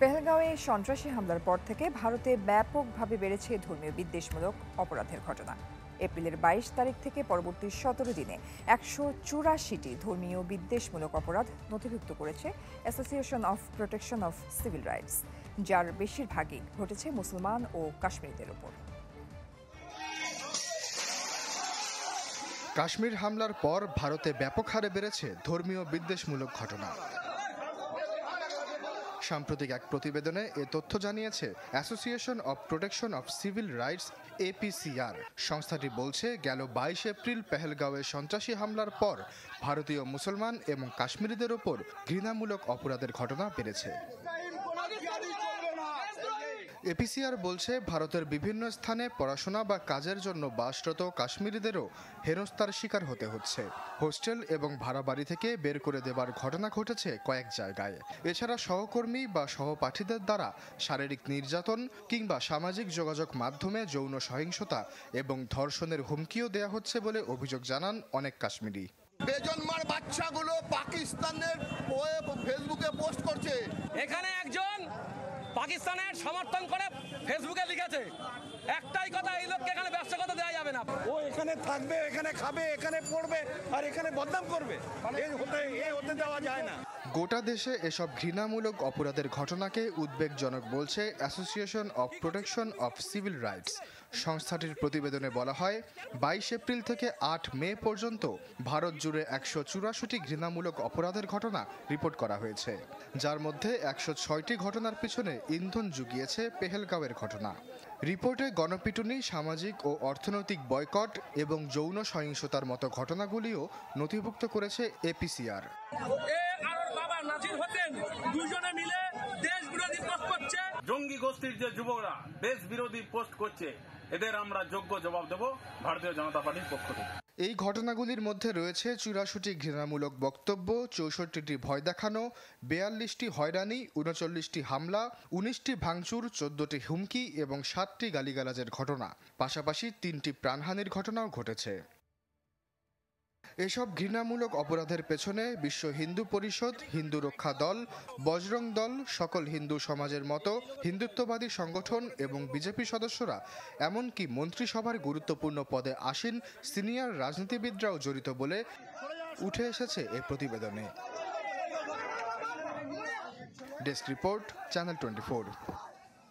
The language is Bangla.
পেহেলগাঁওয়ে সন্ত্রাসী হামলার পর থেকে ভারতে ব্যাপকভাবে বেড়েছে ধর্মীয় বিদ্বেষমূলক অপরাধের ঘটনা। এপ্রিলের ২২ তারিখ থেকে পরবর্তী ১৭ দিনে ১৮৪টি ধর্মীয় বিদ্বেষমূলক অপরাধ নথিভুক্ত করেছে association of protection of civil rights, যার বেশিরভাগই ঘটেছে মুসলমান ও কাশ্মীরিদের ওপর। কাশ্মীর হামলার পর ভারতে ব্যাপক হারে বেড়েছে ধর্মীয় বিদ্বেষমূলক ঘটনা। সাম্প্রতিক এক প্রতিবেদনে এ তথ্য জানিয়েছে association of protection of civil rights APCR। সংস্থাটি বলছে, গেল ২২ এপ্রিল পেহেলগাঁওয়ে সন্ত্রাসী হামলার পর ভারতীয় মুসলমান এবং কাশ্মীরিদের ওপর ঘৃণামূলক অপরাধের ঘটনা বেড়েছে। APCR বলছে, ভারতের বিভিন্ন স্থানে পড়াশোনা বা কাজের জন্য বাসরত কাশ্মীরিদেরও হেনস্থার শিকার হতে হচ্ছে। হোস্টেল এবং ভাড়া বাড়ি থেকে বের করে দেবার ঘটনা ঘটেছে কয়েক জায়গায়। এছাড়া সহকর্মী বা সহপাঠীদের দ্বারা শারীরিক নির্যাতন কিংবা সামাজিক যোগাযোগ মাধ্যমে যৌন সহিংসতা এবং ধর্ষণের হুমকিও দেয়া হচ্ছে বলে অভিযোগ জানান অনেক কাশ্মীরি। বেজন্মার বাচ্চাগুলো পাকিস্তানের ফেসবুকে পোস্ট করছে। এখানে একজন পাকিস্তানের সমর্থন করে ফেসবুকে লিখেছে, একটাই কথা, এই লোককে এখানে ব্যবসা করতে দেওয়া যাবে না। ও এখানে থাকবে, এখানে খাবে, এখানে পড়বে আর এখানে বদনাম করবে, হতে দেওয়া যায় না। গোটা দেশে এসব ঘৃণামূলক অপরাধের ঘটনাকে উদ্বেগজনক বলছে association of protection of civil rights. সংস্থাটির প্রতিবেদনে বলা হয়, ২২ এপ্রিল থেকে ৮ মে পর্যন্ত ভারত জুড়ে ১৮৪টি ঘৃণামূলক অপরাধের ঘটনা রিপোর্ট করা হয়েছে, যার মধ্যে ১০৬টি ঘটনার পিছনে ইন্ধন জুগিয়েছে পেহেলগাঁওয়ের ঘটনা। রিপোর্টে গণপিটুনি, সামাজিক ও অর্থনৈতিক বয়কট এবং যৌন সহিংসতার মতো ঘটনাগুলিও নথিভুক্ত করেছে APCR। জঙ্গি গোষ্ঠীর যে যুবকরা দেশ বিরোধী পোস্ট করছে, এদের আমরা যোগ্য জবাব দেব ভারতীয় জনতা পার্টির পক্ষ থেকে। এই ঘটনাগুলির মধ্যে রয়েছে ৮৪টি ঘৃণামূলক বক্তব্য, ৬৪টি ভয় দেখানো, ৪২টি হয়রানি, ৩৯টি হামলা, ১৯টি ভাঙচুর, ১৪টি হুমকি এবং ৭টি গালিগালাজের ঘটনা। পাশাপাশি ৩টি প্রাণহানির ঘটনাও ঘটেছে। এসব ঘৃণামূলক অপরাধের পেছনে বিশ্ব হিন্দু পরিষদ, হিন্দু রক্ষা দল, বজরং দল, সকল হিন্দু সমাজের মতো হিন্দুত্ববাদী সংগঠন এবং বিজেপি সদস্যরা, এমনকি মন্ত্রিসভার গুরুত্বপূর্ণ পদে আসীন সিনিয়র রাজনীতিবিদরাও জড়িত বলে উঠে এসেছে এ প্রতিবেদনে। Desk report, channel 24।